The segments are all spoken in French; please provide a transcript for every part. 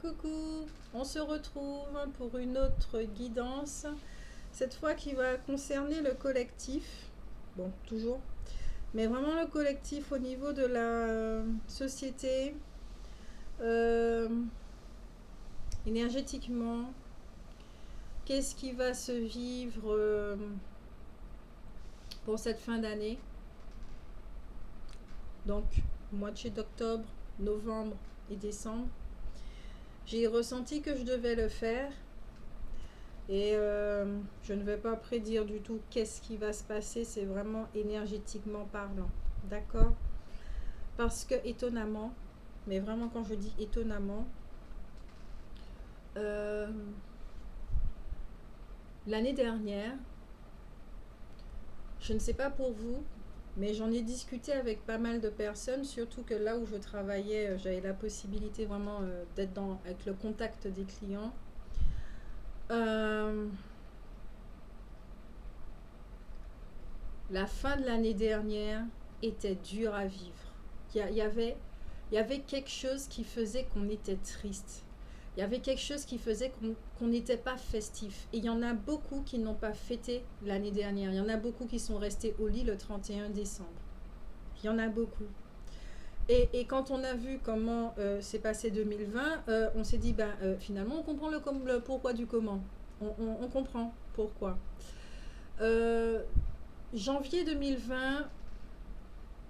Coucou, on se retrouve pour une autre guidance, cette fois qui va concerner le collectif, bon toujours, mais vraiment le collectif au niveau de la société, euh, énergétiquement, qu'est-ce qui va se vivre pour cette fin d'année, donc mois d'octobre, novembre et décembre. J'ai ressenti que je devais le faire. Et je ne vais pas prédire du tout qu'est-ce qui va se passer, c'est vraiment énergétiquement parlant. D'accord? Parce que étonnamment, mais vraiment quand je dis étonnamment, euh, l'année dernière, je ne sais pas pour vous, mais j'en ai discuté avec pas mal de personnes, surtout que là où je travaillais, j'avais la possibilité vraiment d'être avec le contact des clients. Euh, la fin de l'année dernière était dure à vivre. Il y avait quelque chose qui faisait qu'on était triste. Il y avait quelque chose qui faisait qu'on n'était pas festif. Et il y en a beaucoup qui n'ont pas fêté l'année dernière. Il y en a beaucoup qui sont restés au lit le 31 décembre. Il y en a beaucoup. Et quand on a vu comment s'est passé 2020, on s'est dit, finalement, on comprend le pourquoi du comment. On comprend pourquoi. Euh, Janvier 2020,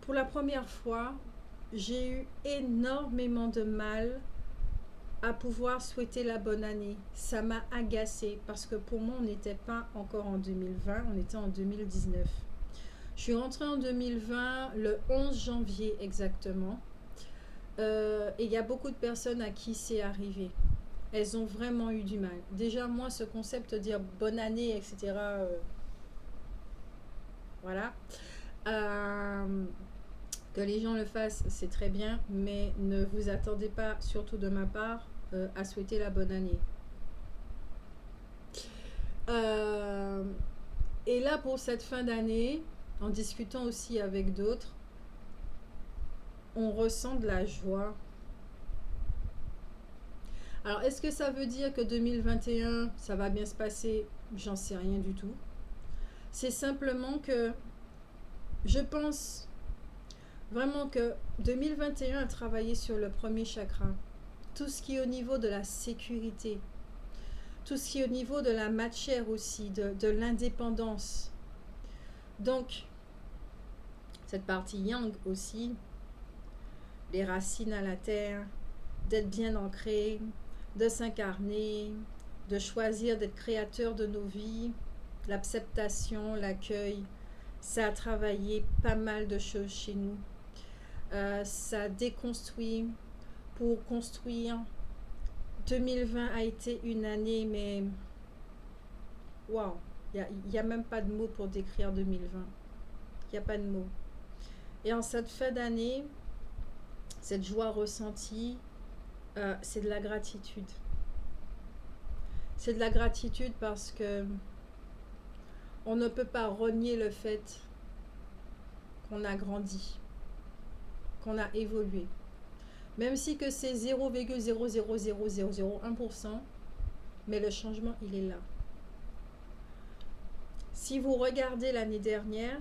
pour la première fois, j'ai eu énormément de mal à pouvoir souhaiter la bonne année. Ça m'a agacée parce que pour moi, on n'était pas encore en 2020, on était en 2019. Je suis rentrée en 2020 le 11 janvier exactement. Et il y a beaucoup de personnes à qui c'est arrivé. Elles ont vraiment eu du mal. Déjà, moi, ce concept de dire bonne année, etc., voilà. Euh, Que les gens le fassent, c'est très bien, mais ne vous attendez pas, surtout de ma part, à souhaiter la bonne année. Euh, et là, pour cette fin d'année, en discutant aussi avec d'autres, on ressent de la joie. Alors, est-ce que ça veut dire que 2021, ça va bien se passer? J'en sais rien du tout. C'est simplement que je pense vraiment que 2021 a travaillé sur le premier chakra. Tout ce qui est au niveau de la sécurité, tout ce qui est au niveau de la matière aussi, de l'indépendance. Donc, cette partie yang aussi, les racines à la terre, d'être bien ancré, de s'incarner, de choisir d'être créateur de nos vies, l'acceptation, l'accueil, ça a travaillé pas mal de choses chez nous. Ça déconstruit pour construire. 2020 a été une année, mais waouh, il n'y a même pas de mots pour décrire 2020. Il n'y a pas de mots. Et en cette fin d'année, cette joie ressentie, c'est de la gratitude. C'est de la gratitude parce que on ne peut pas renier le fait qu'on a grandi, qu'on a évolué. Même si que c'est 0,0000001%, mais le changement, il est là. Si vous regardez l'année dernière,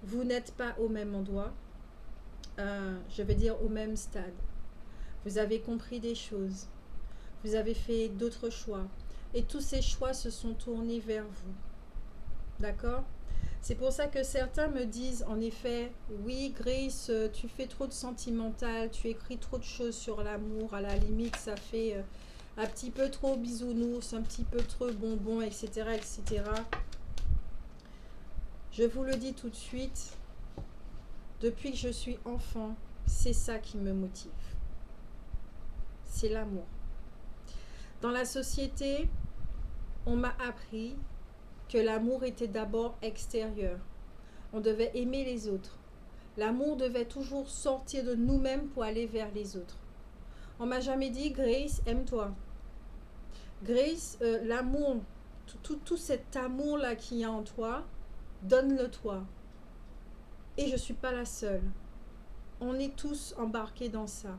vous n'êtes pas au même endroit, je veux dire au même stade. Vous avez compris des choses, vous avez fait d'autres choix, et tous ces choix se sont tournés vers vous. D'accord? C'est pour ça que certains me disent, en effet, oui, Grace, tu fais trop de sentimental, tu écris trop de choses sur l'amour, à la limite, ça fait un petit peu trop bisounours, un petit peu trop bonbon, etc., etc. Je vous le dis tout de suite, depuis que je suis enfant, c'est ça qui me motive. C'est l'amour. Dans la société, on m'a appris que l'amour était d'abord extérieur. On devait aimer les autres. L'amour devait toujours sortir de nous-mêmes pour aller vers les autres. On m'a jamais dit, Grace, aime-toi. Grace, l'amour, tout cet amour-là qu'il y a en toi, donne-le toi. Et je ne suis pas la seule. On est tous embarqués dans ça.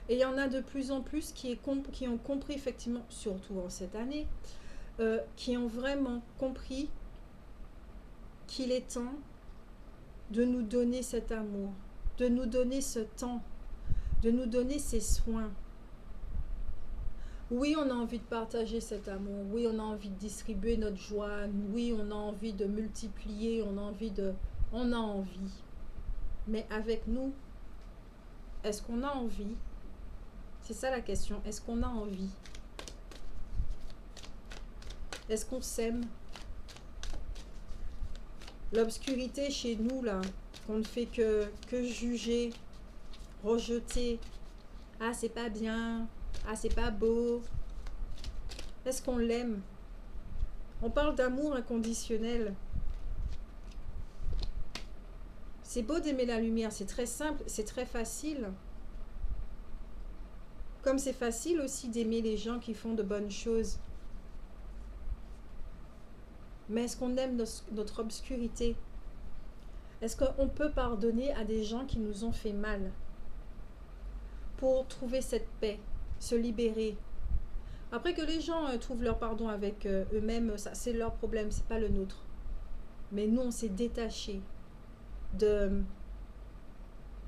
Et il y en a de plus en plus qui ont compris effectivement, surtout en cette année, qui ont vraiment compris qu'il est temps de nous donner cet amour, de nous donner ce temps, de nous donner ces soins. Oui, on a envie de partager cet amour, oui, on a envie de distribuer notre joie, oui, on a envie de multiplier, on a envie. Mais avec nous, est-ce qu'on a envie? C'est ça la question, est-ce qu'on a envie? Est-ce qu'on s'aime? L'obscurité chez nous, là, qu'on ne fait que juger, rejeter. Ah, c'est pas bien. Ah, c'est pas beau. Est-ce qu'on l'aime? On parle d'amour inconditionnel. C'est beau d'aimer la lumière, c'est très simple, c'est très facile. Comme c'est facile aussi d'aimer les gens qui font de bonnes choses. Mais est-ce qu'on aime notre obscurité? Est-ce qu'on peut pardonner à des gens qui nous ont fait mal? Pour trouver cette paix, se libérer. Après que les gens trouvent leur pardon avec eux-mêmes, ça c'est leur problème, c'est pas le nôtre. Mais nous, on s'est détaché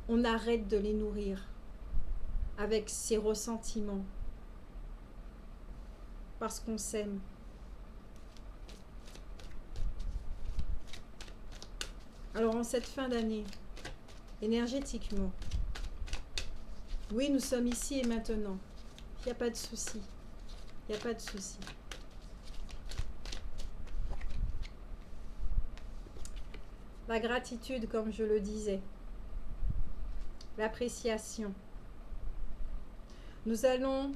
on arrête de les nourrir avec ces ressentiments parce qu'on s'aime. Alors en cette fin d'année, énergétiquement, oui, nous sommes ici et maintenant. Il n'y a pas de souci. Il n'y a pas de souci. La gratitude, comme je le disais. L'appréciation. Nous allons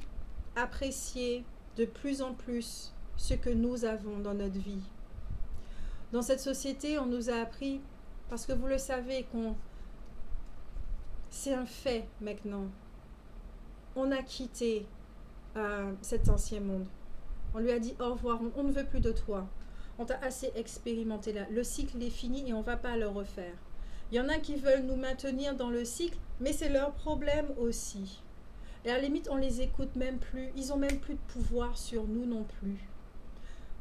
apprécier de plus en plus ce que nous avons dans notre vie. Dans cette société, on nous a appris, parce que vous le savez, c'est un fait maintenant. On a quitté cet ancien monde. On lui a dit au revoir, on ne veut plus de toi. On t'a assez expérimenté là. Le cycle est fini et on ne va pas le refaire. Il y en a qui veulent nous maintenir dans le cycle, mais c'est leur problème aussi. Et à la limite, on les écoute même plus. Ils n'ont même plus de pouvoir sur nous non plus.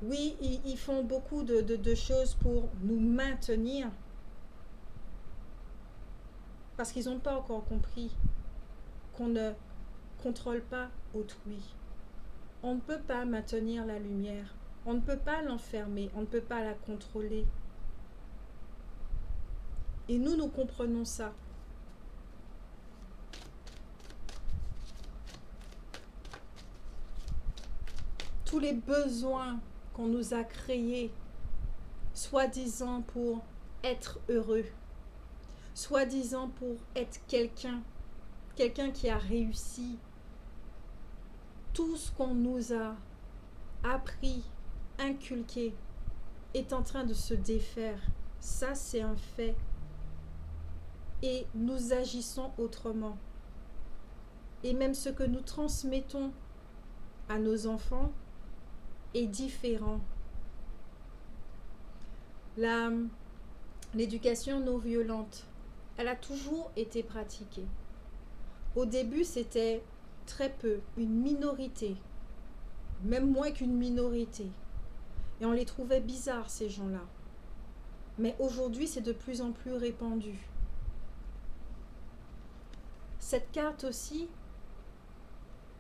Oui, ils font beaucoup de choses pour nous maintenir. Parce qu'ils n'ont pas encore compris qu'on ne contrôle pas autrui. On ne peut pas maintenir la lumière. On ne peut pas l'enfermer. On ne peut pas la contrôler. Et nous comprenons ça. Tous les besoins qu'on nous a créés, soi-disant pour être heureux, soi-disant pour être quelqu'un qui a réussi. Tout ce qu'on nous a appris, inculqué, est en train de se défaire. Ça, c'est un fait. Et nous agissons autrement. Et même ce que nous transmettons à nos enfants est différent. L'éducation non violente, elle a toujours été pratiquée. Au début, c'était très peu, une minorité, même moins qu'une minorité. Et on les trouvait bizarres, ces gens-là. Mais aujourd'hui, c'est de plus en plus répandu. Cette carte aussi,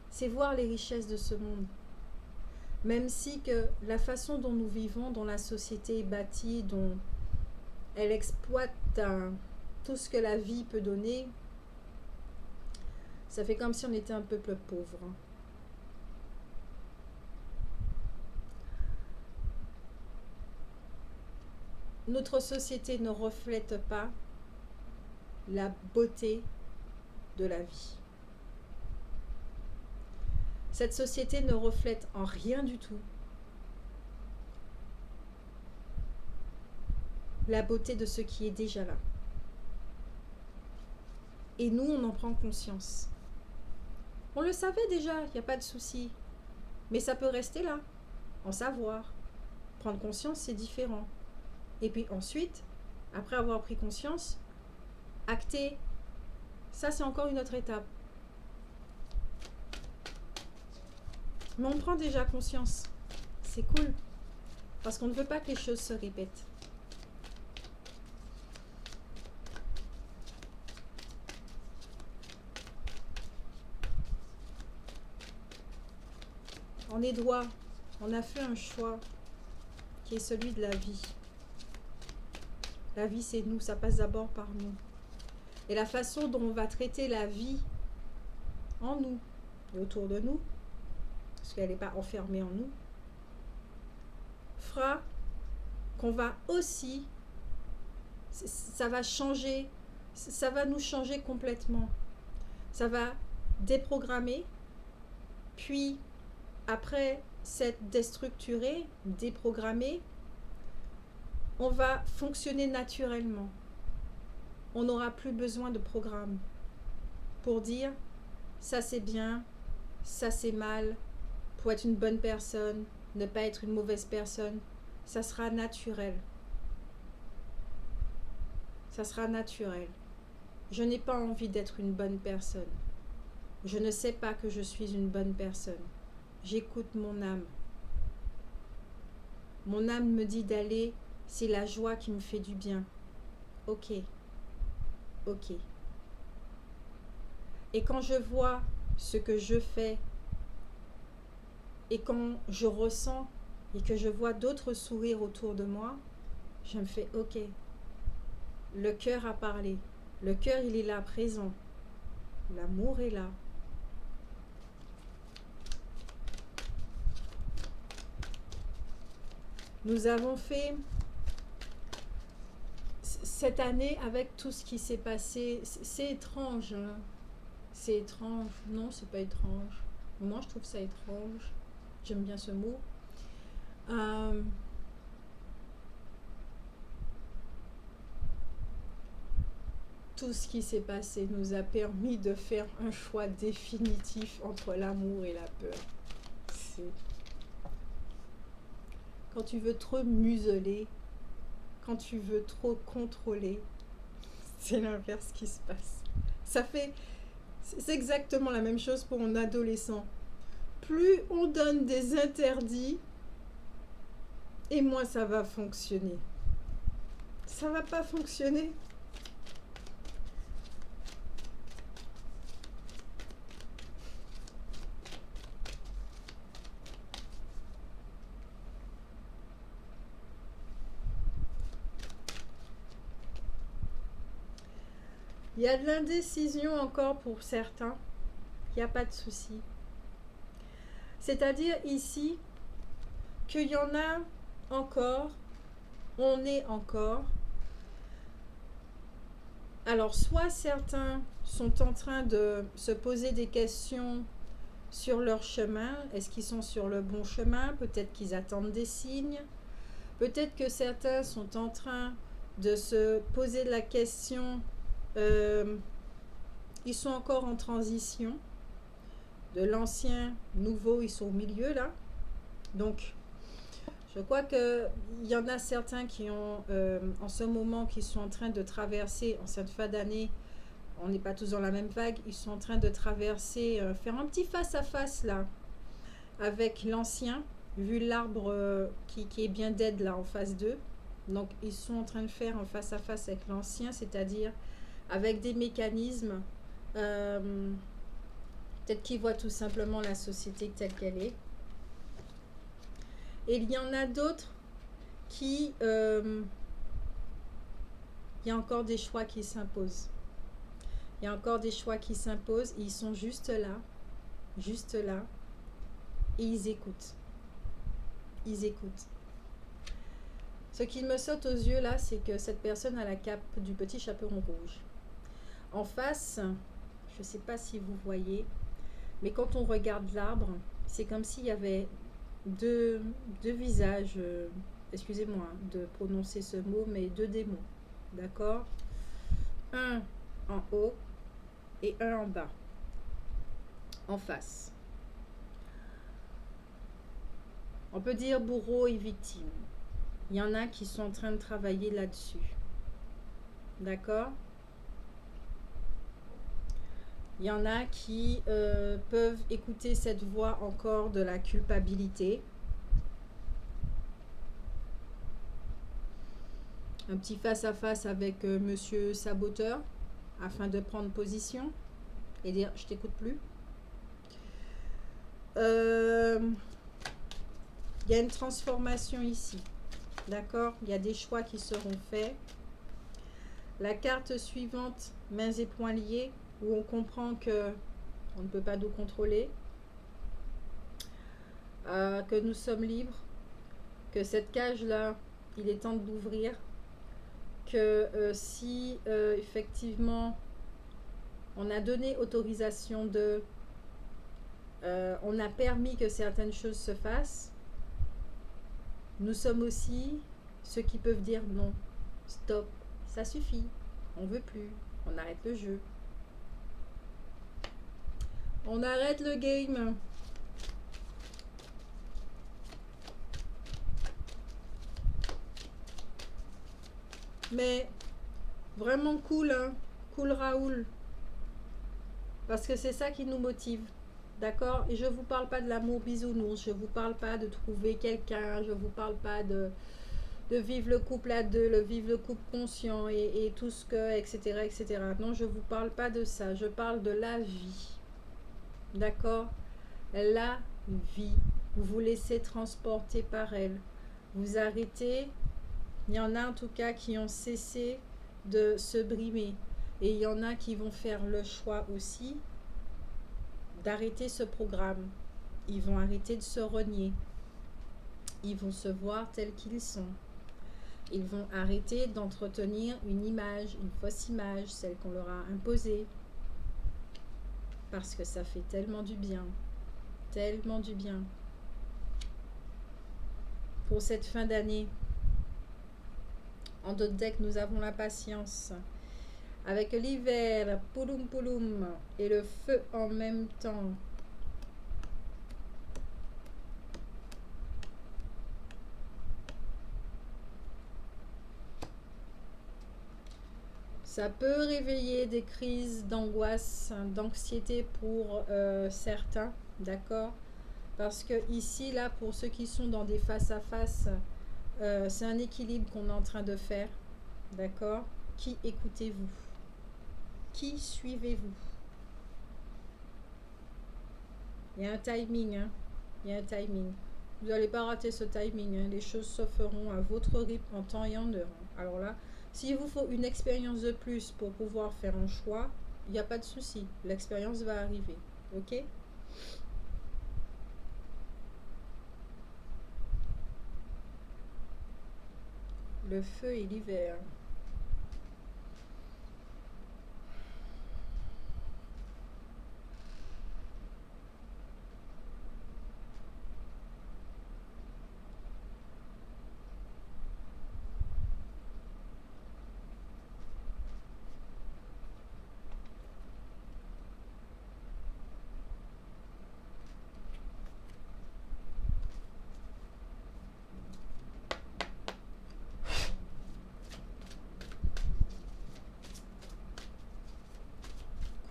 c'est voir les richesses de ce monde. Même si que la façon dont nous vivons, dont la société est bâtie, dont elle exploite tout ce que la vie peut donner, ça fait comme si on était un peuple pauvre. Notre société ne reflète pas la beauté de la vie. Cette société ne reflète en rien du tout la beauté de ce qui est déjà là. Et nous, on en prend conscience. On le savait déjà, il n'y a pas de souci. Mais ça peut rester là, en savoir. Prendre conscience, c'est différent. Et puis ensuite, après avoir pris conscience, acter. Ça, c'est encore une autre étape. Mais on prend déjà conscience. C'est cool. Parce qu'on ne veut pas que les choses se répètent. On est droit. On a fait un choix qui est celui de la vie. La vie, c'est nous. Ça passe d'abord par nous. Et la façon dont on va traiter la vie en nous et autour de nous, parce qu'elle n'est pas enfermée en nous, fera qu'on va aussi, ça va changer, ça va nous changer complètement. Ça va déprogrammer, puis après s'être déstructuré, déprogrammé, on va fonctionner naturellement. On n'aura plus besoin de programme pour dire ça c'est bien, ça c'est mal, pour être une bonne personne, ne pas être une mauvaise personne. Ça sera naturel. Ça sera naturel. Je n'ai pas envie d'être une bonne personne. Je ne sais pas que je suis une bonne personne. J'écoute mon âme. Mon âme me dit d'aller, c'est la joie qui me fait du bien. Ok. Ok. Et quand je vois ce que je fais, et quand je ressens et que je vois d'autres sourires autour de moi, je me fais ok. Le cœur a parlé. Le cœur, il est là, présent. L'amour est là. Nous avons fait cette année avec tout ce qui s'est passé. C'est étrange. Hein? C'est étrange. Non, c'est pas étrange. Moi, je trouve ça étrange. J'aime bien ce mot. Tout ce qui s'est passé nous a permis de faire un choix définitif entre l'amour et la peur. C'est... Quand tu veux trop museler, quand tu veux trop contrôler, c'est l'inverse qui se passe. C'est exactement la même chose pour un adolescent. Plus on donne des interdits, et moins ça va fonctionner. Ça va pas fonctionner. Il y a de l'indécision encore pour certains. Il n'y a pas de souci. C'est-à-dire ici qu'il y en a encore, on est encore. Alors, soit certains sont en train de se poser des questions sur leur chemin. Est-ce qu'ils sont sur le bon chemin? Peut-être qu'ils attendent des signes. Peut-être que certains sont en train de se poser la question. Ils sont encore en transition. De l'ancien, nouveau, ils sont au milieu là. Donc, je crois qu'il y en a certains qui ont, en ce moment, qui sont en train de traverser, en cette fin d'année, on n'est pas tous dans la même vague, ils sont en train de traverser, faire un petit face-à-face là, avec l'ancien, vu l'arbre qui est bien dead là en face d'eux. Donc, ils sont en train de faire un face-à-face avec l'ancien, c'est-à-dire avec des mécanismes. Peut-être qu'ils voient tout simplement la société telle qu'elle est. Et il y en a d'autres qui... il y a encore des choix qui s'imposent. Il y a encore des choix qui s'imposent. Ils sont juste là. Et ils écoutent. Ils écoutent. Ce qui me saute aux yeux là, c'est que cette personne a la cape du petit chaperon rouge. En face, je ne sais pas si vous voyez, mais quand on regarde l'arbre, c'est comme s'il y avait deux visages, excusez-moi de prononcer ce mot, mais deux démons, d'accord? Un en haut et un en bas, en face. On peut dire bourreau et victime. Il y en a qui sont en train de travailler là-dessus, d'accord? Il y en a qui peuvent écouter cette voix encore de la culpabilité. Un petit face-à-face avec Monsieur Saboteur afin de prendre position et dire je t'écoute plus. Il y a une transformation ici. D'accord? Il y a des choix qui seront faits. La carte suivante, mains et poings liés, où on comprend que on ne peut pas nous contrôler, que nous sommes libres, que cette cage-là, il est temps de l'ouvrir, que si effectivement on a donné autorisation de, on a permis que certaines choses se fassent, nous sommes aussi ceux qui peuvent dire non, stop, ça suffit, on veut plus, on arrête le jeu. On arrête le game. Mais vraiment cool, hein? Cool Raoul. Parce que c'est ça qui nous motive. D'accord? Et je ne vous parle pas de l'amour bisounours. Je ne vous parle pas de trouver quelqu'un. Je ne vous parle pas de vivre le couple à deux, de vivre le couple conscient et tout ce que, etc., etc. Non, je ne vous parle pas de ça. Je parle de la vie. D'accord? La vie. Vous vous laissez transporter par elle. Vous arrêtez. Il y en a en tout cas qui ont cessé de se brimer. Et il y en a qui vont faire le choix aussi d'arrêter ce programme. Ils vont arrêter de se renier. Ils vont se voir tels qu'ils sont. Ils vont arrêter d'entretenir une image, une fausse image, celle qu'on leur a imposée. Parce que ça fait tellement du bien. Tellement du bien. Pour cette fin d'année, en d'autres decks, nous avons la patience. Avec l'hiver, pouloum pouloum, et le feu en même temps. Ça peut réveiller des crises d'angoisse, d'anxiété pour certains, d'accord? Parce que ici, là, pour ceux qui sont dans des face-à-face, c'est un équilibre qu'on est en train de faire, d'accord? Qui écoutez-vous? Qui suivez-vous? Il y a un timing, hein? Il y a un timing. Vous n'allez pas rater ce timing, hein? Les choses se feront à votre rythme en temps et en heure. Alors là, s'il vous faut une expérience de plus pour pouvoir faire un choix, il n'y a pas de souci. L'expérience va arriver. Ok? Le feu et l'hiver.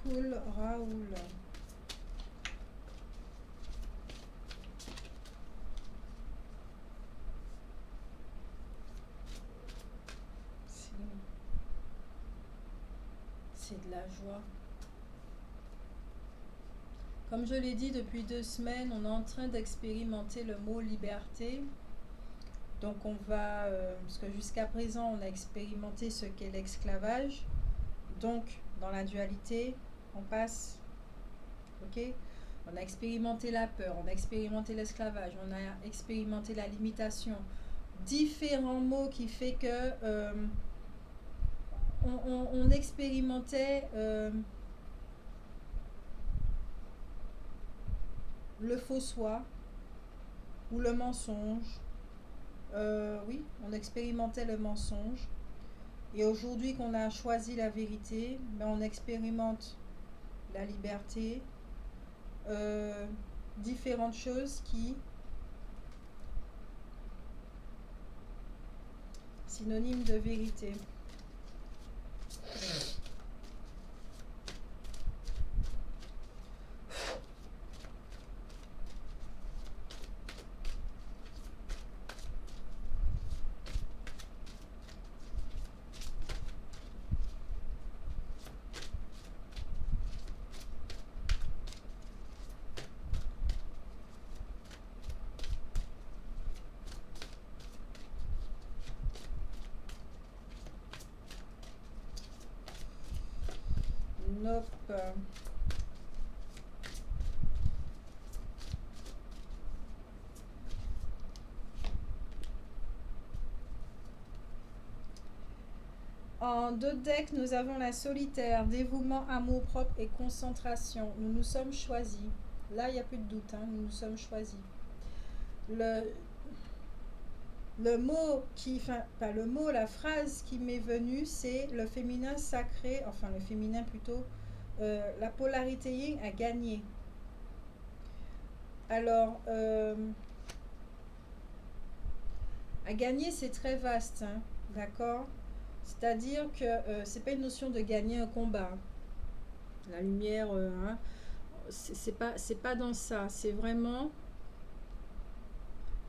Cool Raoul. C'est de la joie. Comme je l'ai dit depuis 2 semaines, on est en train d'expérimenter le mot liberté. Donc on va, parce que jusqu'à présent on a expérimenté ce qu'est l'esclavage. Donc dans la dualité, on passe, ok? On a expérimenté la peur, on a expérimenté l'esclavage, on a expérimenté la limitation. Différents mots qui fait que on expérimentait le faux soi ou le mensonge. Oui, on expérimentait le mensonge. Et aujourd'hui qu'on a choisi la vérité, ben on expérimente la liberté, différentes choses qui, synonyme de vérité. Hop. En deux decks, nous avons la solitaire, dévouement, amour-propre et concentration. Nous nous sommes choisis. Là, il n'y a plus de doute, hein, nous nous sommes choisis. Le mot qui, enfin, pas le mot, la phrase qui m'est venue, c'est le féminin sacré, enfin le féminin plutôt, la polarité yin a gagné. Alors, à gagner, c'est très vaste, hein, d'accord? C'est-à-dire que c'est pas une notion de gagner un combat. La lumière, hein, c'est pas dans ça. C'est vraiment,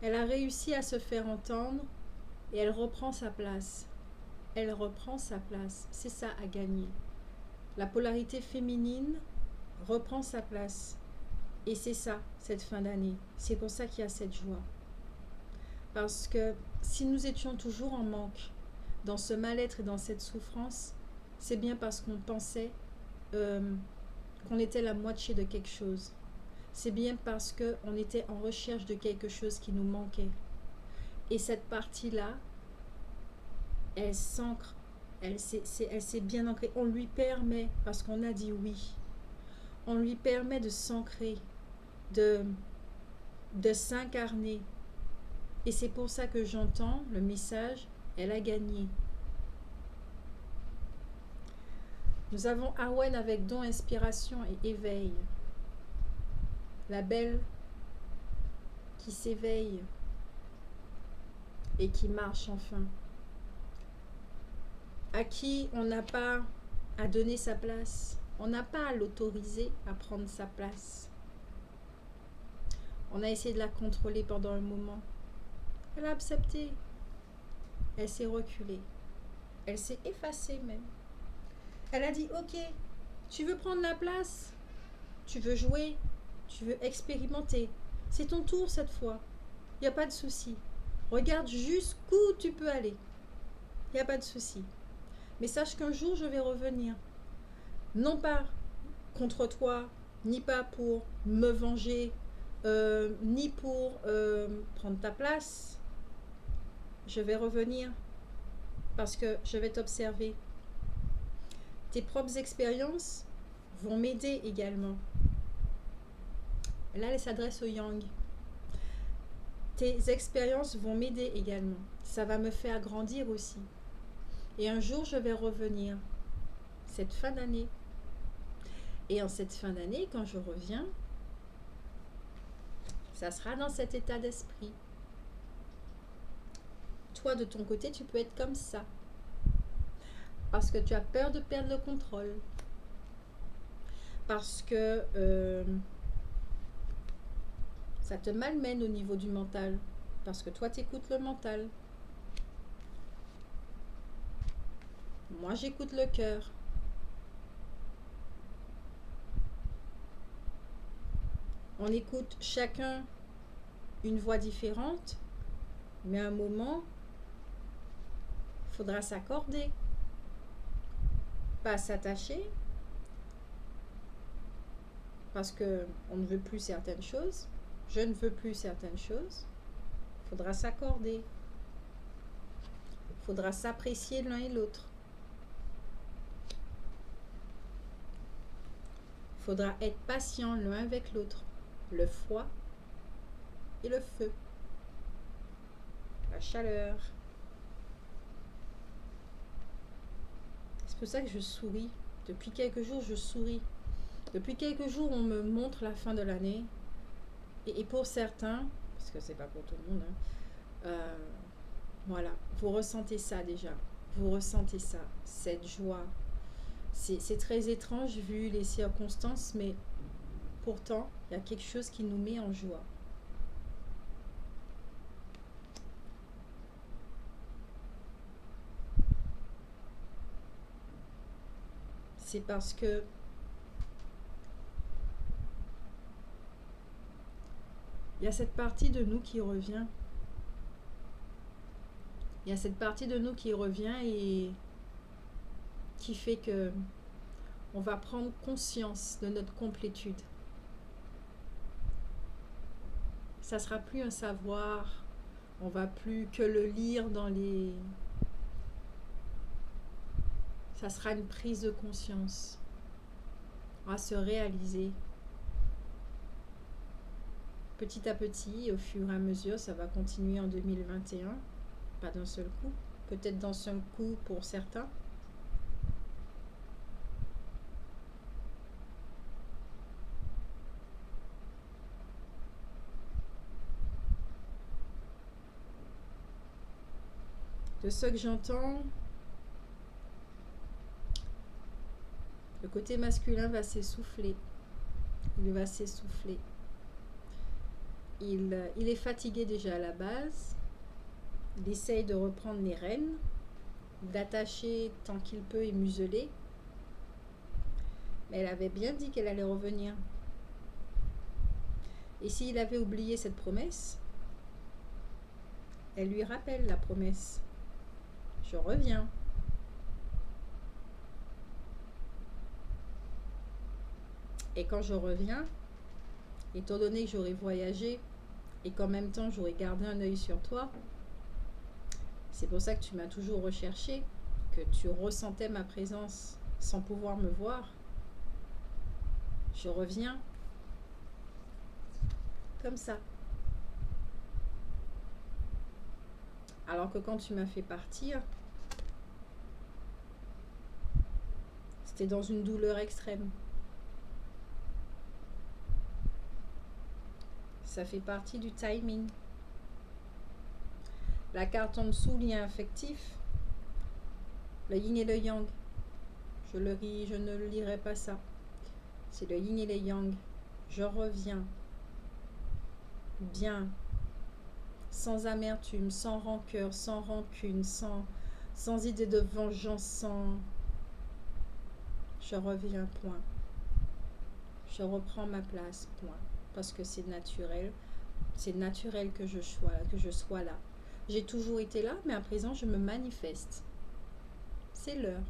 elle a réussi à se faire entendre et elle reprend sa place. Elle reprend sa place. C'est ça à gagner. La polarité féminine reprend sa place. Et c'est ça, cette fin d'année. C'est pour ça qu'il y a cette joie. Parce que si nous étions toujours en manque, dans ce mal-être et dans cette souffrance, c'est bien parce qu'on pensait qu'on était la moitié de quelque chose. C'est bien parce qu'on était en recherche de quelque chose qui nous manquait. Et cette partie-là, elle s'ancre, elle s'est bien ancrée. On lui permet, parce qu'on a dit oui, on lui permet de s'ancrer, de s'incarner. Et c'est pour ça que j'entends le message, elle a gagné. Nous avons Arwen avec don, inspiration et éveil. La belle qui s'éveille et qui marche enfin. À qui on n'a pas à donner sa place. On n'a pas à l'autoriser à prendre sa place. On a essayé de la contrôler pendant un moment. Elle a accepté. Elle s'est reculée. Elle s'est effacée même. Elle a dit, ok, tu veux prendre la place, tu veux jouer, tu veux expérimenter. C'est ton tour cette fois. Il n'y a pas de souci. Regarde jusqu'où tu peux aller. Il n'y a pas de souci. Mais sache qu'un jour, je vais revenir. Non pas contre toi, ni pas pour me venger, ni pour prendre ta place. Je vais revenir parce que je vais t'observer. Tes propres expériences vont m'aider également. Là, elle s'adresse au yang. Tes expériences vont m'aider également. Ça va me faire grandir aussi. Et un jour, je vais revenir. Cette fin d'année. Et en cette fin d'année, quand je reviens, ça sera dans cet état d'esprit. Toi, de ton côté, tu peux être comme ça. Parce que tu as peur de perdre le contrôle. Parce que ça te malmène au niveau du mental. Parce que toi, tu écoutes le mental. Moi, j'écoute le cœur. On écoute chacun une voix différente, mais à un moment, il faudra s'accorder. Pas s'attacher, parce qu'on ne veut plus certaines choses. Je ne veux plus certaines choses. Il faudra s'accorder. Il faudra s'apprécier l'un et l'autre. Il faudra être patient l'un avec l'autre. Le froid et le feu. La chaleur. C'est pour ça que je souris. Depuis quelques jours, je souris. Depuis quelques jours, on me montre la fin de l'année. Et pour certains, parce que c'est pas pour tout le monde, hein, voilà, vous ressentez ça déjà. Vous ressentez ça, cette joie. C'est très étrange vu les circonstances, mais pourtant, il y a quelque chose qui nous met en joie. C'est parce que il y a cette partie de nous qui revient. Il y a cette partie de nous qui revient et qui fait que On va prendre conscience de notre complétude. Ça ne sera plus un savoir. On va plus que le lire dans les... Ça sera une prise de conscience. On va se réaliser. Petit à petit, au fur et à mesure, ça va continuer en 2021. Pas d'un seul coup. Peut-être d'un seul coup pour certains. De ce que j'entends, le côté masculin va s'essouffler. Il va s'essouffler. Il est fatigué déjà à la base. Il essaye de reprendre les rênes, d'attacher tant qu'il peut et museler. Mais elle avait bien dit qu'elle allait revenir. Et s'il avait oublié cette promesse, elle lui rappelle la promesse. Je reviens. Et quand je reviens, étant donné que j'aurais voyagé et qu'en même temps j'aurais gardé un œil sur toi, c'est pour ça que tu m'as toujours recherché, que tu ressentais ma présence sans pouvoir me voir. Je reviens comme ça. Alors que quand tu m'as fait partir, c'était dans une douleur extrême. Ça fait partie du timing. La carte en dessous, lien affectif, le yin et le yang. Je ne le lirai pas ça. C'est le yin et le yang. Je reviens. Bien. Sans amertume, sans rancœur, sans rancune, sans idée de vengeance, sans... Je reviens, point. Je reprends ma place, point. Parce que c'est naturel. C'est naturel que je sois là. J'ai toujours été là, mais à présent, je me manifeste. C'est l'heure.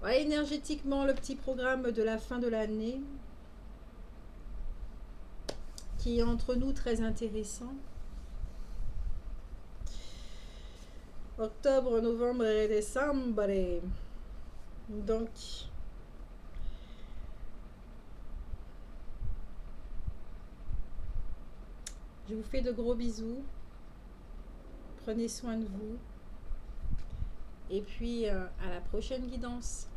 Ouais, énergétiquement, le petit programme de la fin de l'année, qui est entre nous très intéressant. Octobre, novembre et décembre. Donc, je vous fais de gros bisous. Prenez soin de vous. Et puis, à la prochaine guidance.